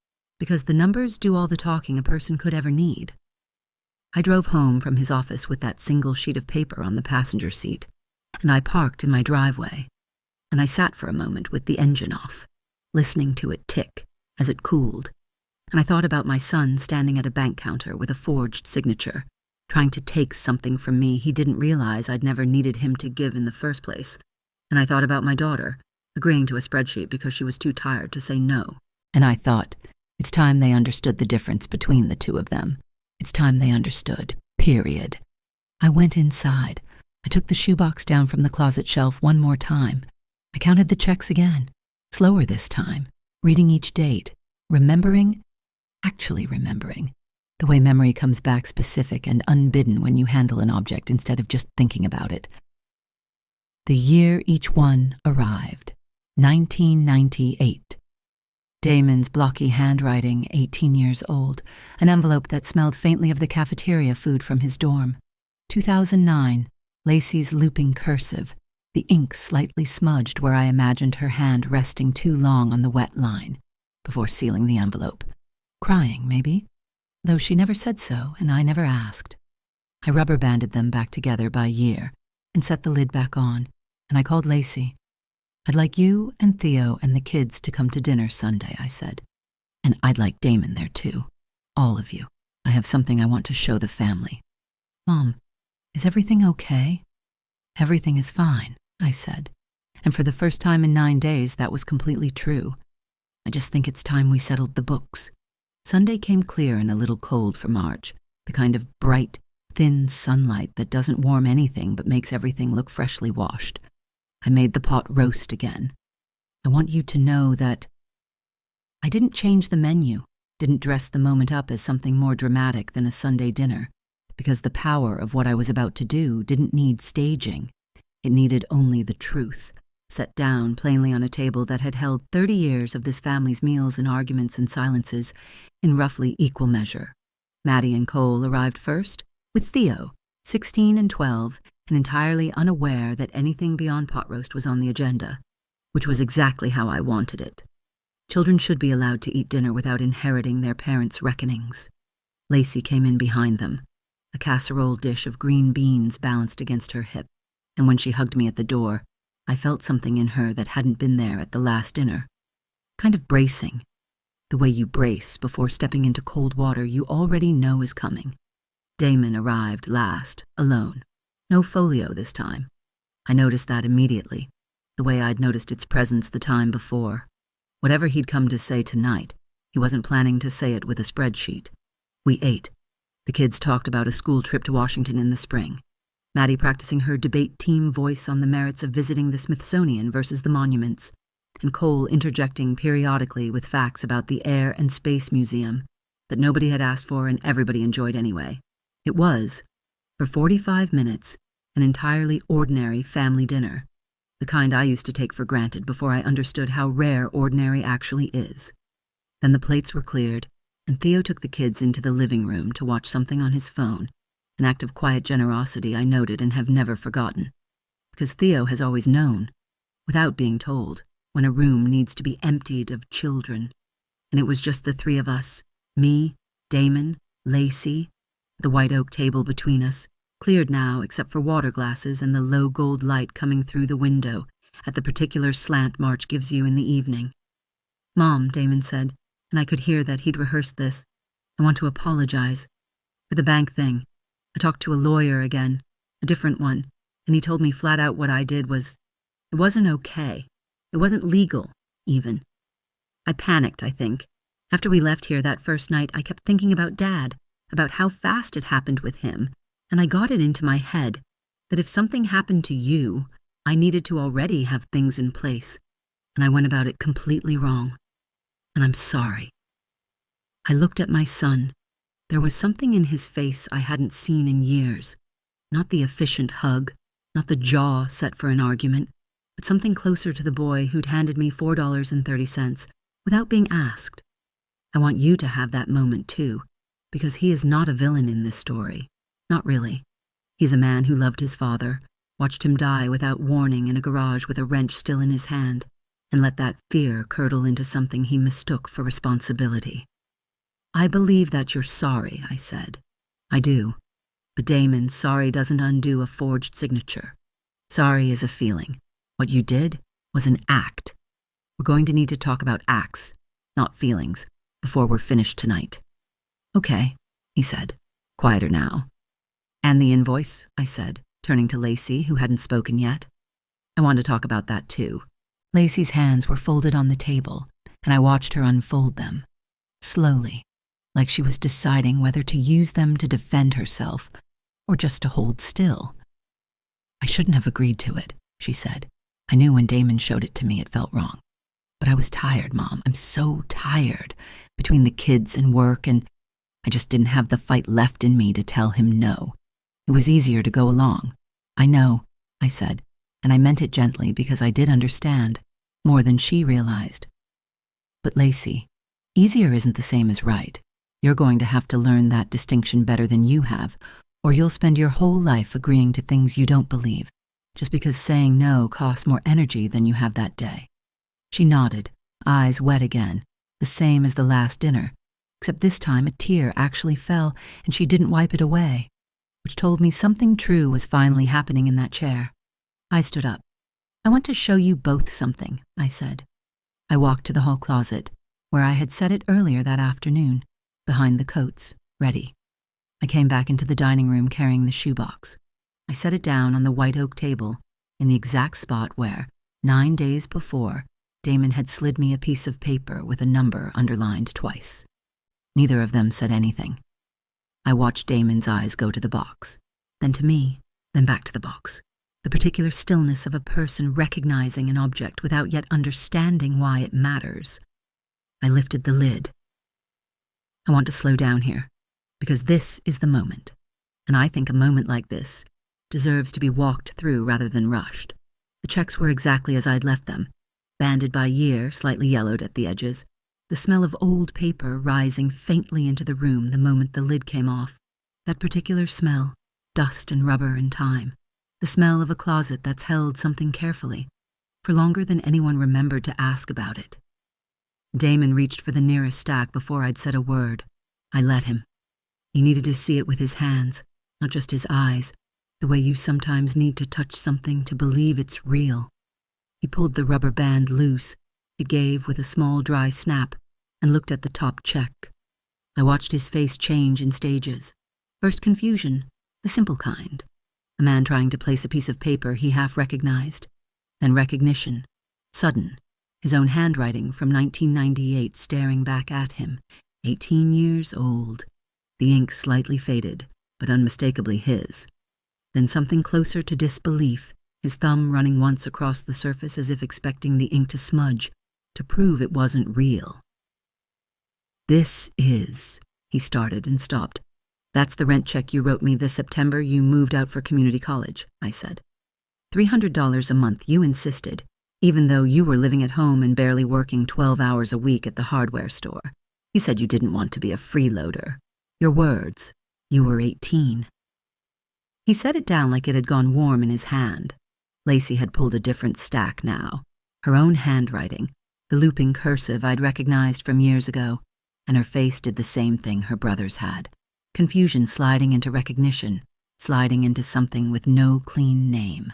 because the numbers do all the talking a person could ever need. I drove home from his office with that single sheet of paper on the passenger seat, and I parked in my driveway, and I sat for a moment with the engine off, listening to it tick as it cooled, and I thought about my son standing at a bank counter with a forged signature, trying to take something from me he didn't realize I'd never needed him to give in the first place. And I thought about my daughter, agreeing to a spreadsheet because she was too tired to say no. And I thought, it's time they understood the difference between the two of them. It's time they understood, period. I went inside. I took the shoebox down from the closet shelf one more time. I counted the checks again, slower this time, reading each date, remembering, actually remembering, the way memory comes back specific and unbidden when you handle an object instead of just thinking about it. The year each one arrived, 1998. Damon's blocky handwriting, 18 years old, an envelope that smelled faintly of the cafeteria food from his dorm. 2009, Lacey's looping cursive, the ink slightly smudged where I imagined her hand resting too long on the wet line, before sealing the envelope. Crying, maybe? Though she never said so, and I never asked. I rubber banded them back together by year, and set the lid back on, and I called Lacey. "I'd like you and Theo and the kids to come to dinner Sunday," I said. "And I'd like Damon there too. All of you. I have something I want to show the family." "Mom, is everything okay?" "Everything is fine," I said. And for the first time in 9 days, that was completely true. "I just think it's time we settled the books." Sunday came clear and a little cold for March, the kind of bright, thin sunlight that doesn't warm anything but makes everything look freshly washed. I made the pot roast again. I want you to know that I didn't change the menu, didn't dress the moment up as something more dramatic than a Sunday dinner, because the power of what I was about to do didn't need staging. It needed only the truth, set down plainly on a table that had held 30 years of this family's meals and arguments and silences in roughly equal measure. Maddie and Cole arrived first, with Theo, 16 and 12, and entirely unaware that anything beyond pot roast was on the agenda, which was exactly how I wanted it. Children should be allowed to eat dinner without inheriting their parents' reckonings. Lacey came in behind them, a casserole dish of green beans balanced against her hip, and when she hugged me at the door, I felt something in her that hadn't been there at the last dinner. Kind of bracing. The way you brace before stepping into cold water you already know is coming. Damon arrived last, alone. No folio this time. I noticed that immediately, the way I'd noticed its presence the time before. Whatever he'd come to say tonight, he wasn't planning to say it with a spreadsheet. We ate. The kids talked about a school trip to Washington in the spring. Maddie practicing her debate team voice on the merits of visiting the Smithsonian versus the monuments, and Cole interjecting periodically with facts about the Air and Space Museum that nobody had asked for and everybody enjoyed anyway. It was, for 45 minutes, an entirely ordinary family dinner, the kind I used to take for granted before I understood how rare ordinary actually is. Then the plates were cleared, and Theo took the kids into the living room to watch something on his phone, an act of quiet generosity I noted and have never forgotten, because Theo has always known, without being told, when a room needs to be emptied of children, and it was just the three of us, me, Damon, Lacey, the white oak table between us, cleared now except for water glasses and the low gold light coming through the window at the particular slant March gives you in the evening. "Mom," Damon said, and I could hear that he'd rehearsed this, "I want to apologize. For the bank thing. I talked to a lawyer again, a different one, and he told me flat out what I did it wasn't okay. It wasn't legal, even. I panicked, I think. After we left here that first night, I kept thinking about Dad, about how fast it happened with him, and I got it into my head that if something happened to you, I needed to already have things in place, and I went about it completely wrong. And I'm sorry." I looked at my son. There was something in his face I hadn't seen in years. Not the efficient hug, not the jaw set for an argument, but something closer to the boy who'd handed me $4.30 without being asked. I want you to have that moment too, because he is not a villain in this story. Not really. He's a man who loved his father, watched him die without warning in a garage with a wrench still in his hand, and let that fear curdle into something he mistook for responsibility. "I believe that you're sorry," I said. "I do. But Damon, sorry doesn't undo a forged signature. Sorry is a feeling. What you did was an act. We're going to need to talk about acts, not feelings, before we're finished tonight." "Okay," he said, quieter now. "And the invoice," I said, turning to Lacey, who hadn't spoken yet. "I want to talk about that too." Lacey's hands were folded on the table, and I watched her unfold them, slowly, like she was deciding whether to use them to defend herself or just to hold still. "I shouldn't have agreed to it," she said. "I knew when Damon showed it to me it felt wrong. But I was tired, Mom. I'm so tired, between the kids and work, and I just didn't have the fight left in me to tell him no. It was easier to go along." "I know," I said, and I meant it gently because I did understand. more than she realized. But Lacey, easier isn't the same as right. You're going to have to learn that distinction better than you have, or you'll spend your whole life agreeing to things you don't believe, just because saying no costs more energy than you have that day. She nodded, eyes wet again, the same as the last dinner, except this time a tear actually fell and she didn't wipe it away, which told me something true was finally happening in that chair. I stood up. I want to show you both something, I said. I walked to the hall closet, where I had set it earlier that afternoon, behind the coats, ready. I came back into the dining room carrying the shoebox. I set it down on the white oak table, in the exact spot where, 9 days before, Damon had slid me a piece of paper with a number underlined twice. Neither of them said anything. I watched Damon's eyes go to the box, then to me, then back to the box. The particular stillness of a person recognizing an object without yet understanding why it matters. I lifted the lid. I want to slow down here, because this is the moment, and I think a moment like this deserves to be walked through rather than rushed. The checks were exactly as I'd left them, banded by year, slightly yellowed at the edges, the smell of old paper rising faintly into the room the moment the lid came off. That particular smell, dust and rubber and time, the smell of a closet that's held something carefully, for longer than anyone remembered to ask about it. Damon reached for the nearest stack before I'd said a word. I let him. He needed to see it with his hands, not just his eyes, the way you sometimes need to touch something to believe it's real. He pulled the rubber band loose. It gave with a small dry snap, and looked at the top check. I watched his face change in stages. First confusion, the simple kind. A man trying to place a piece of paper he half recognized. Then recognition, sudden, his own handwriting from 1998 staring back at him, 18 years old. The ink slightly faded, but unmistakably his. Then something closer to disbelief, his thumb running once across the surface as if expecting the ink to smudge, to prove it wasn't real. "This is," he started and stopped. "That's the rent check you wrote me this September you moved out for community college," I said. $300 a month, you insisted, even though you were living at home and barely working 12 hours a week at the hardware store. You said you didn't want to be a freeloader. Your words, you were 18. He set it down like it had gone warm in his hand. Lacey had pulled a different stack now. Her own handwriting, the looping cursive I'd recognized from years ago, and her face did the same thing her brothers had. Confusion sliding into recognition, sliding into something with no clean name.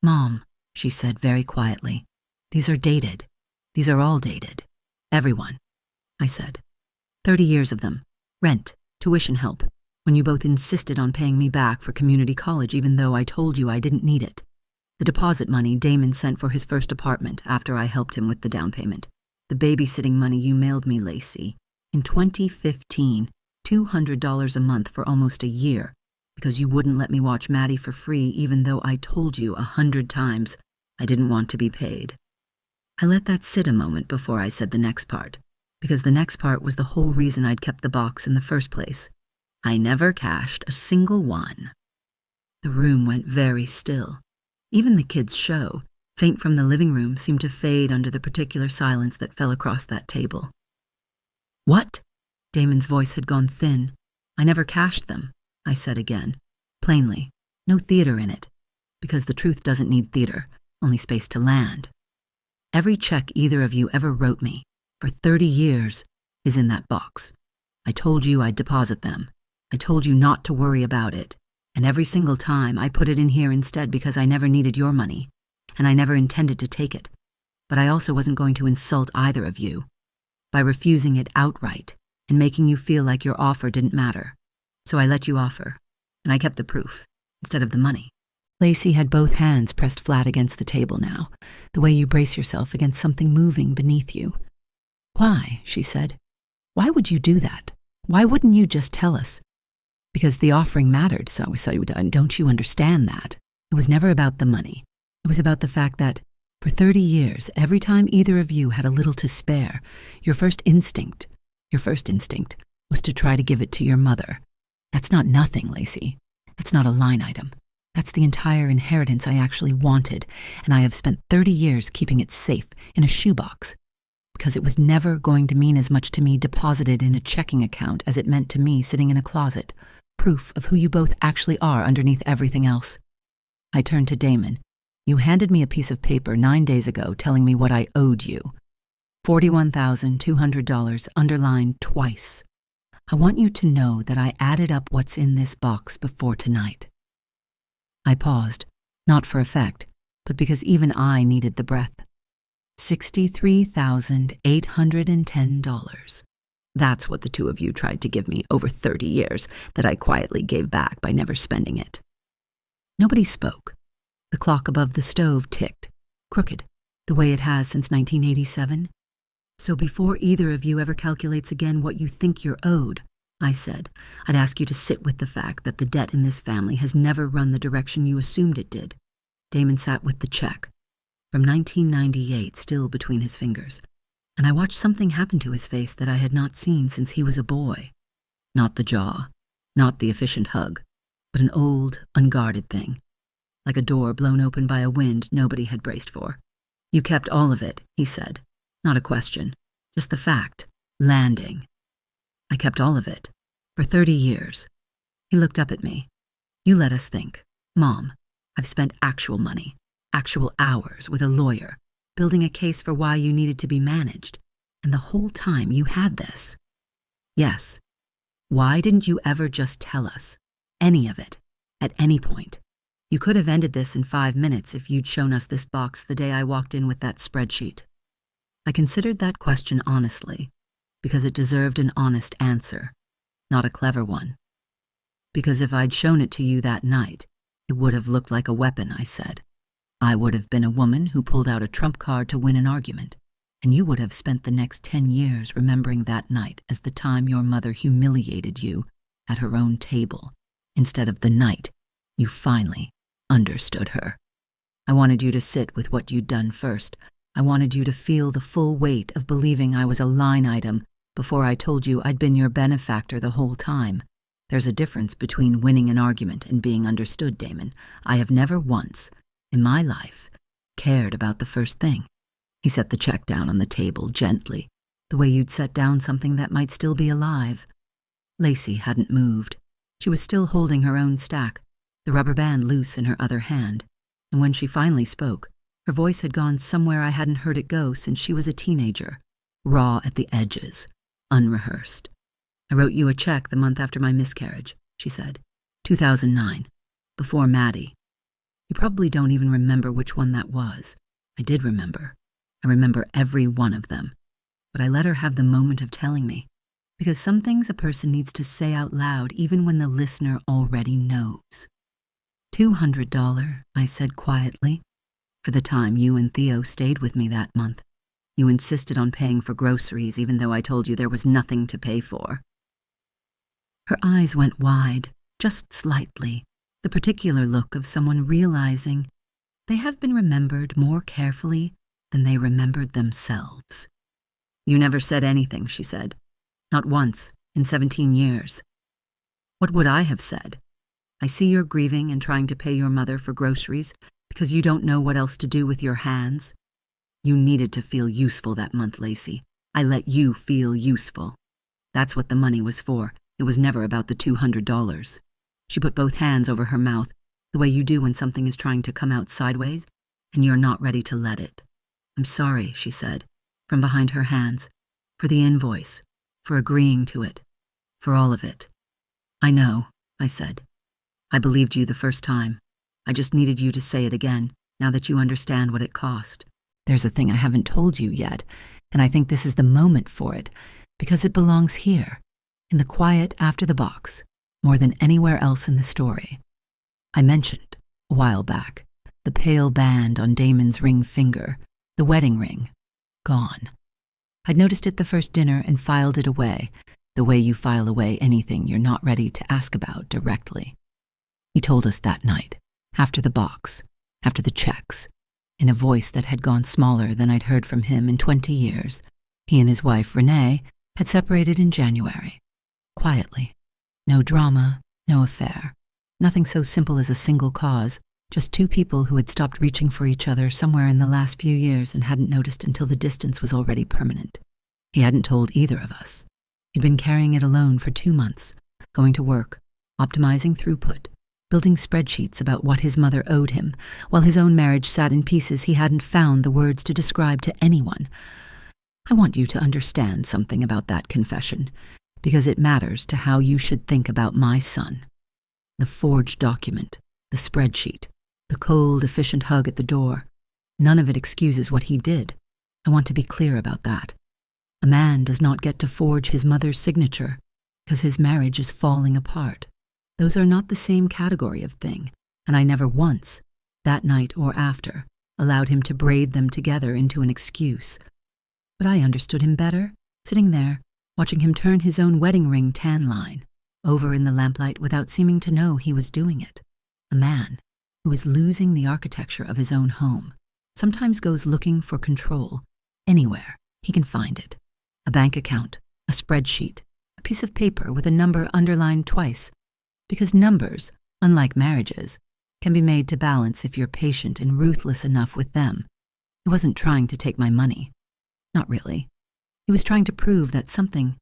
"Mom," she said very quietly, "these are dated. These are all dated. Everyone," I said. 30 years of them. Rent, tuition help, when you both insisted on paying me back for community college even though I told you I didn't need it. The deposit money Damon sent for his first apartment after I helped him with the down payment. The babysitting money you mailed me, Lacey. In 2015, $200 a month for almost a year, because you wouldn't let me watch Maddie for free even though I told you 100 times I didn't want to be paid. I let that sit a moment before I said the next part, because the next part was the whole reason I'd kept the box in the first place. I never cashed a single one. The room went very still. Even the kids' show, faint from the living room, seemed to fade under the particular silence that fell across that table. "What?" Damon's voice had gone thin. "I never cashed them," I said again, plainly. No theater in it, because the truth doesn't need theater, only space to land. Every check either of you ever wrote me, for 30 years, is in that box. I told you I'd deposit them. I told you not to worry about it. And every single time I put it in here instead because I never needed your money, and I never intended to take it. But I also wasn't going to insult either of you by refusing it outright and making you feel like your offer didn't matter. So I let you offer, and I kept the proof instead of the money. Lacey had both hands pressed flat against the table now, the way you brace yourself against something moving beneath you. "Why?" she said. "Why would you do that? Why wouldn't you just tell us?" "Because the offering mattered, so don't you understand that? It was never about the money. It was about the fact that, for 30 years, every time either of you had a little to spare, your first instinct was to try to give it to your mother. That's not nothing, Lacey. That's not a line item. That's the entire inheritance I actually wanted, and I have spent 30 years keeping it safe in a shoebox, because it was never going to mean as much to me deposited in a checking account as it meant to me sitting in a closet, proof of who you both actually are underneath everything else. I turned to Damon. You handed me a piece of paper 9 days ago telling me what I owed you. $41,200 underlined twice. I want you to know that I added up what's in this box before tonight. I paused, not for effect, but because even I needed the breath. $63,810. That's what the two of you tried to give me over 30 years that I quietly gave back by never spending it. Nobody spoke. The clock above the stove ticked, crooked, the way it has since 1987. So before either of you ever calculates again what you think you're owed, I said, I'd ask you to sit with the fact that the debt in this family has never run the direction you assumed it did. Damon sat with the check, from 1998 still between his fingers, and I watched something happen to his face that I had not seen since he was a boy. Not the jaw, not the efficient hug, but an old, unguarded thing, like a door blown open by a wind nobody had braced for. You kept all of it, he said. Not a question, just the fact, landing. I kept all of it, for 30 years. He looked up at me. You let us think. Mom, I've spent actual money, actual hours with a lawyer, building a case for why you needed to be managed, and the whole time you had this. Yes. Why didn't you ever just tell us? Any of it, at any point. You could have ended this in 5 minutes if you'd shown us this box the day I walked in with that spreadsheet. I considered that question honestly, because it deserved an honest answer, not a clever one. Because if I'd shown it to you that night, it would have looked like a weapon, I said. I would have been a woman who pulled out a trump card to win an argument, and you would have spent the next 10 years remembering that night as the time your mother humiliated you at her own table, instead of the night you finally understood her. I wanted you to sit with what you'd done first. I wanted you to feel the full weight of believing I was a line item before I told you I'd been your benefactor the whole time. There's a difference between winning an argument and being understood, Damon. I have never once, in my life, cared about the first thing. He set the check down on the table gently, the way you'd set down something that might still be alive. Lacey hadn't moved. She was still holding her own stack, the rubber band loose in her other hand, and when she finally spoke, her voice had gone somewhere I hadn't heard it go since she was a teenager, raw at the edges, unrehearsed. I wrote you a check the month after my miscarriage, she said. 2009, before Maddie. You probably don't even remember which one that was. I did remember. I remember every one of them. But I let her have the moment of telling me, because some things a person needs to say out loud even when the listener already knows. $200, I said quietly. For the time you and Theo stayed with me that month. You insisted on paying for groceries even though I told you there was nothing to pay for. Her eyes went wide, just slightly, the particular look of someone realizing they have been remembered more carefully than they remembered themselves. You never said anything, she said. Not once, in 17 years. What would I have said? I see you're grieving and trying to pay your mother for groceries because you don't know what else to do with your hands. You needed to feel useful that month, Lacey. I let you feel useful. That's what the money was for. It was never about the $200. She put both hands over her mouth, the way you do when something is trying to come out sideways, and you're not ready to let it. I'm sorry, she said, from behind her hands, for the invoice, for agreeing to it, for all of it. I know, I said. I believed you the first time. I just needed you to say it again, now that you understand what it cost. There's a thing I haven't told you yet, and I think this is the moment for it, because it belongs here, in the quiet after the box, more than anywhere else in the story. I mentioned, a while back, the pale band on Damon's ring finger, the wedding ring, gone. I'd noticed it the first dinner and filed it away, the way you file away anything you're not ready to ask about directly. He told us that night, after the box, after the checks, in a voice that had gone smaller than I'd heard from him in 20 years. He and his wife, Renee, had separated in January. Quietly. No drama, no affair. Nothing so simple as a single cause, just two people who had stopped reaching for each other somewhere in the last few years and hadn't noticed until the distance was already permanent. He hadn't told either of us. He'd been carrying it alone for 2 months, going to work, optimizing throughput, building spreadsheets about what his mother owed him, while his own marriage sat in pieces he hadn't found the words to describe to anyone. I want you to understand something about that confession, because it matters to how you should think about my son. The forged document, the spreadsheet, the cold, efficient hug at the door, none of it excuses what he did. I want to be clear about that. A man does not get to forge his mother's signature because his marriage is falling apart. Those are not the same category of thing, and I never once, that night or after, allowed him to braid them together into an excuse. But I understood him better, sitting there, watching him turn his own wedding ring tan line over in the lamplight without seeming to know he was doing it. A man who is losing the architecture of his own home sometimes goes looking for control anywhere he can find it. A bank account, a spreadsheet, a piece of paper with a number underlined twice, because numbers, unlike marriages, can be made to balance if you're patient and ruthless enough with them. He wasn't trying to take my money. Not really. He was trying to prove that something,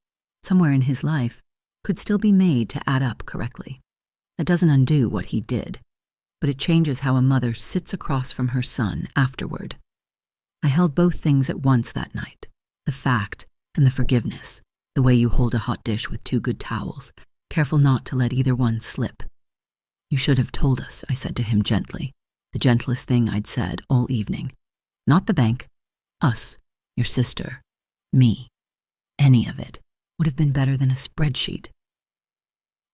somewhere in his life, could still be made to add up correctly. That doesn't undo what he did, but it changes how a mother sits across from her son afterward. I held both things at once that night, the fact and the forgiveness, the way you hold a hot dish with 2 good towels, careful not to let either one slip. You should have told us, I said to him gently, the gentlest thing I'd said all evening. Not the bank, us, your sister, me. Any of it would have been better than a spreadsheet.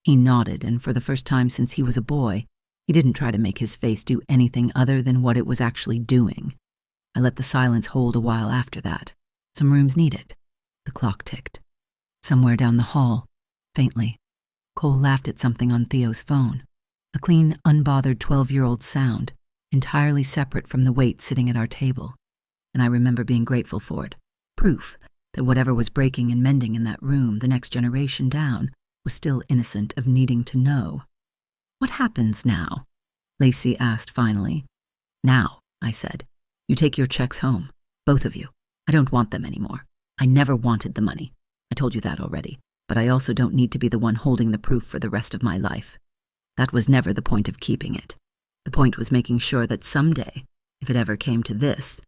He nodded, and for the first time since he was a boy, he didn't try to make his face do anything other than what it was actually doing. I let the silence hold a while after that. Some rooms need it. The clock ticked. Somewhere down the hall, faintly, Cole laughed at something on Theo's phone. A clean, unbothered 12-year-old sound, entirely separate from the weight sitting at our table. And I remember being grateful for it. Proof that whatever was breaking and mending in that room the next generation down was still innocent of needing to know. What happens now? Lacey asked finally. Now, I said, you take your checks home, both of you. I don't want them anymore. I never wanted the money. I told you that already, but I also don't need to be the one holding the proof for the rest of my life. That was never the point of keeping it. The point was making sure that someday, if it ever came to this,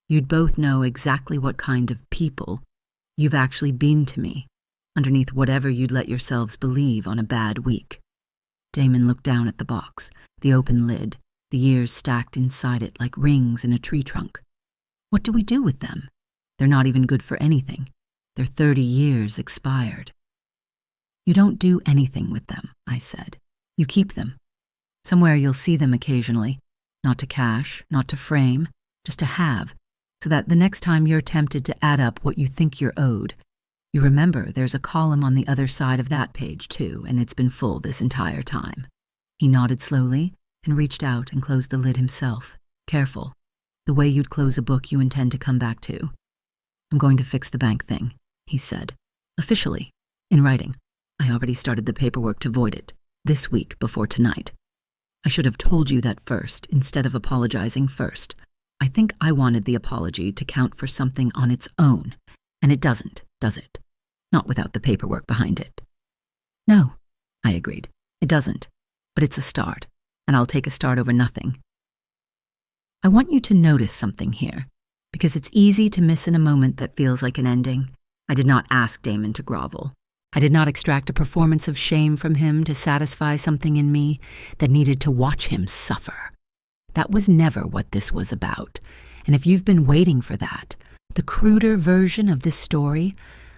you'd both know exactly what kind of people you've actually been to me, underneath whatever you'd let yourselves believe on a bad week. Damon looked down at the box, the open lid, the years stacked inside it like rings in a tree trunk. What do we do with them? They're not even good for anything. They're 30 years expired. You don't do anything with them, I said. You keep them. Somewhere you'll see them occasionally, not to cash, not to frame, just to have, so that the next time you're tempted to add up what you think you're owed, you remember there's a column on the other side of that page too, and it's been full this entire time. He nodded slowly and reached out and closed the lid himself, careful, the way you'd close a book you intend to come back to. I'm going to fix the bank thing, he said, officially, in writing. I already started the paperwork to void it, this week before tonight. I should have told you that first, instead of apologizing first. I think I wanted the apology to count for something on its own, and it doesn't, does it? Not without the paperwork behind it. No, I agreed. It doesn't, but it's a start, and I'll take a start over nothing. I want you to notice something here, because it's easy to miss in a moment that feels like an ending. I did not ask Damon to grovel. I did not extract a performance of shame from him to satisfy something in me that needed to watch him suffer. That was never what this was about, and if you've been waiting for that, the cruder version of this story,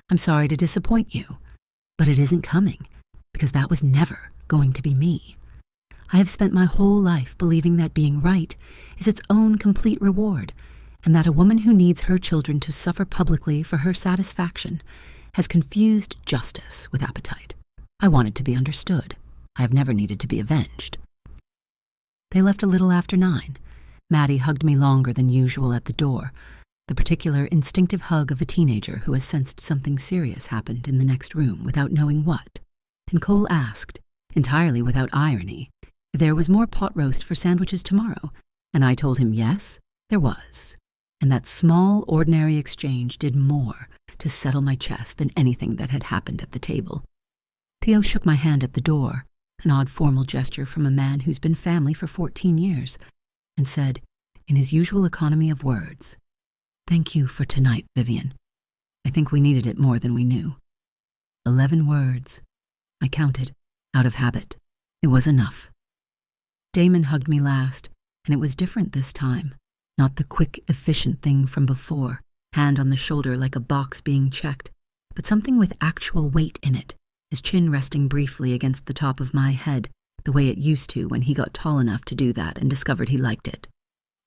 I'm sorry to disappoint you, but it isn't coming, because that was never going to be me. I have spent my whole life believing that being right is its own complete reward, and that a woman who needs her children to suffer publicly for her satisfaction has confused justice with appetite. I wanted to be understood. I have never needed to be avenged. They left a little after 9. Maddie hugged me longer than usual at the door, the particular instinctive hug of a teenager who has sensed something serious happened in the next room without knowing what. And Cole asked, entirely without irony, if there was more pot roast for sandwiches tomorrow, and I told him yes, there was. And that small, ordinary exchange did more to settle my chest than anything that had happened at the table. Theo shook my hand at the door, an odd formal gesture from a man who's been family for 14 years, and said, in his usual economy of words, "Thank you for tonight, Vivian. I think we needed it more than we knew." 11 words. I counted, out of habit. It was enough. Damon hugged me last, and it was different this time. Not the quick, efficient thing from before, hand on the shoulder like a box being checked, but something with actual weight in it, his chin resting briefly against the top of my head, the way it used to when he got tall enough to do that and discovered he liked it.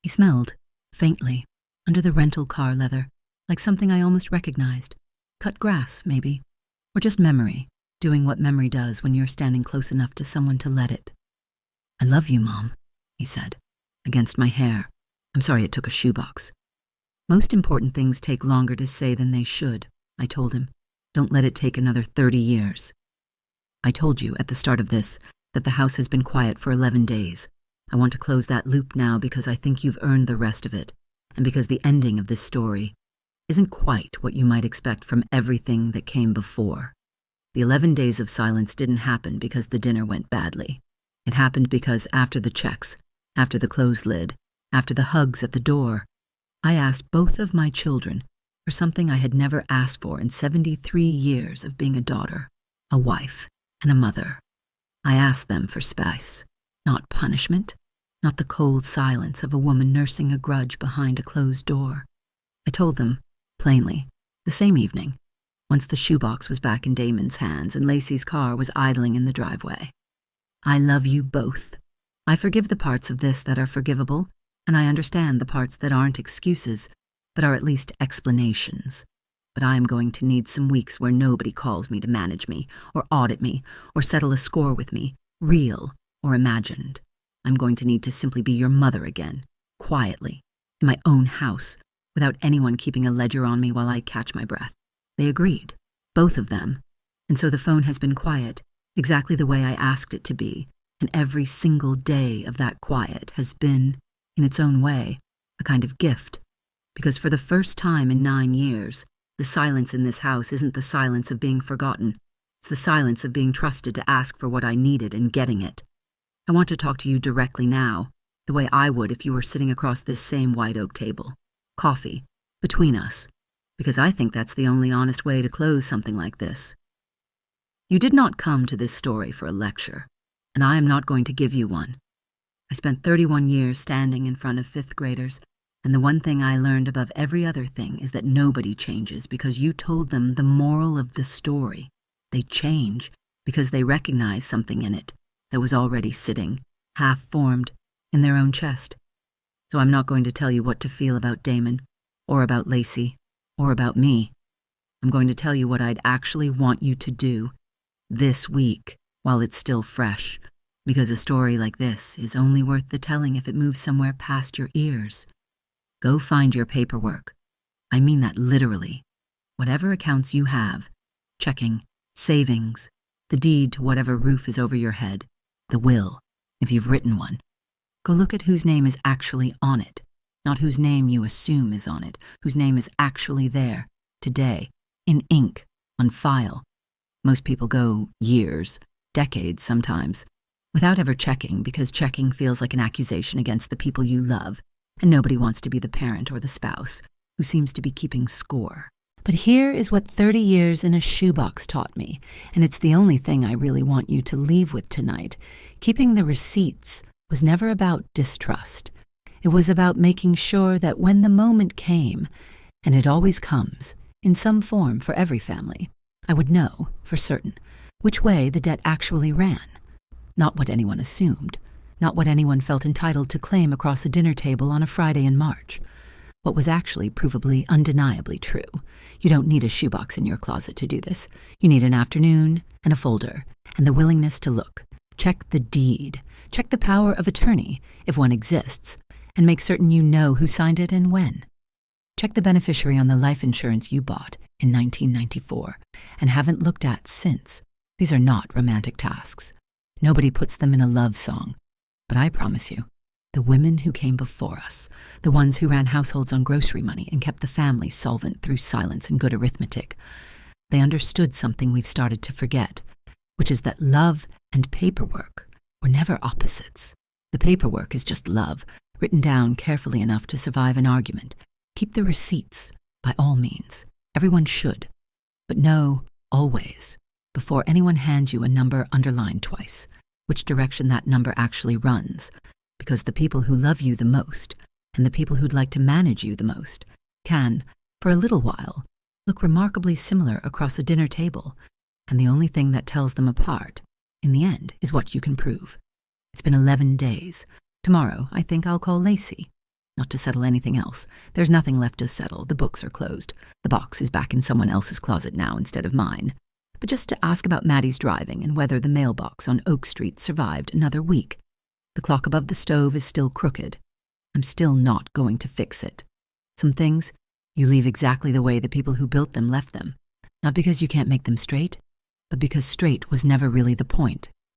He smelled, faintly, under the rental car leather, like something I almost recognized. Cut grass, maybe. Or just memory, doing what memory does when you're standing close enough to someone to let it. "I love you, Mom," he said, against my hair. I'm sorry it took a shoebox. "Most important things take longer to say than they should," I told him. "Don't let it take another 30 years. I told you at the start of this that the house has been quiet for 11 days. I want to close that loop now because I think you've earned the rest of it, and because the ending of this story isn't quite what you might expect from everything that came before. The 11 days of silence didn't happen because the dinner went badly. It happened because after the checks, after the closed lid, after the hugs at the door, I asked both of my children for something I had never asked for in 73 years of being a daughter, a wife, and a mother. I asked them for space, not punishment, not the cold silence of a woman nursing a grudge behind a closed door. I told them, plainly, the same evening, once the shoebox was back in Damon's hands and Lacey's car was idling in the driveway. I love you both. I forgive the parts of this that are forgivable, and I understand the parts that aren't excuses, but are at least explanations. But I am going to need some weeks where nobody calls me to manage me, or audit me, or settle a score with me, real or imagined. I'm going to need to simply be your mother again, quietly, in my own house, without anyone keeping a ledger on me while I catch my breath. They agreed, both of them, and so the phone has been quiet, exactly the way I asked it to be, and every single day of that quiet has been, in its own way, a kind of gift, because for the first time in 9 years, the silence in this house isn't the silence of being forgotten. It's the silence of being trusted to ask for what I needed and getting it. I want to talk to you directly now, the way I would if you were sitting across this same white oak table. Coffee, between us, because I think that's the only honest way to close something like this. You did not come to this story for a lecture, and I am not going to give you one. I spent 31 years standing in front of 5th graders, and the one thing I learned above every other thing is that nobody changes because you told them the moral of the story. They change because they recognize something in it that was already sitting, half-formed, in their own chest. So I'm not going to tell you what to feel about Damon, or about Lacey, or about me. I'm going to tell you what I'd actually want you to do this week while it's still fresh, because a story like this is only worth the telling if it moves somewhere past your ears. Go find your paperwork. I mean that literally. Whatever accounts you have, checking, savings, the deed to whatever roof is over your head, the will, if you've written one. Go look at whose name is actually on it, not whose name you assume is on it, whose name is actually there, today, in ink, on file. Most people go years, decades sometimes, without ever checking, because checking feels like an accusation against the people you love, and nobody wants to be the parent or the spouse who seems to be keeping score. But here is what 30 years in a shoebox taught me, and it's the only thing I really want you to leave with tonight. Keeping the receipts was never about distrust. It was about making sure that when the moment came, and it always comes, in some form for every family, I would know, for certain, which way the debt actually ran. Not what anyone assumed, not what anyone felt entitled to claim across a dinner table on a Friday in March. What was actually provably, undeniably true. You don't need a shoebox in your closet to do this. You need an afternoon and a folder and the willingness to look. Check the deed. Check the power of attorney, if one exists, and make certain you know who signed it and when. Check the beneficiary on the life insurance you bought in 1994 and haven't looked at since. These are not romantic tasks. Nobody puts them in a love song, But I promise you, the women who came before us, the ones who ran households on grocery money and kept the family solvent through silence and good arithmetic, they understood something we've started to forget, which is that love and paperwork were never opposites. The paperwork is just love, written down carefully enough to survive an argument. Keep the receipts, by all means. Everyone should. But know, always, before anyone hands you a number underlined twice, which direction that number actually runs, because the people who love you the most, and the people who'd like to manage you the most, can, for a little while, look remarkably similar across a dinner table, and the only thing that tells them apart, in the end, is what you can prove. It's been 11 days. Tomorrow, I think I'll call Lacey. Not to settle anything else. There's nothing left to settle. The books are closed. The box is back in someone else's closet now instead of mine. But just to ask about Maddie's driving and whether the mailbox on Oak Street survived another week. The clock above the stove is still crooked. I'm still not going to fix it. Some things, you leave exactly the way the people who built them left them. Not because you can't make them straight, but because straight was never really the point.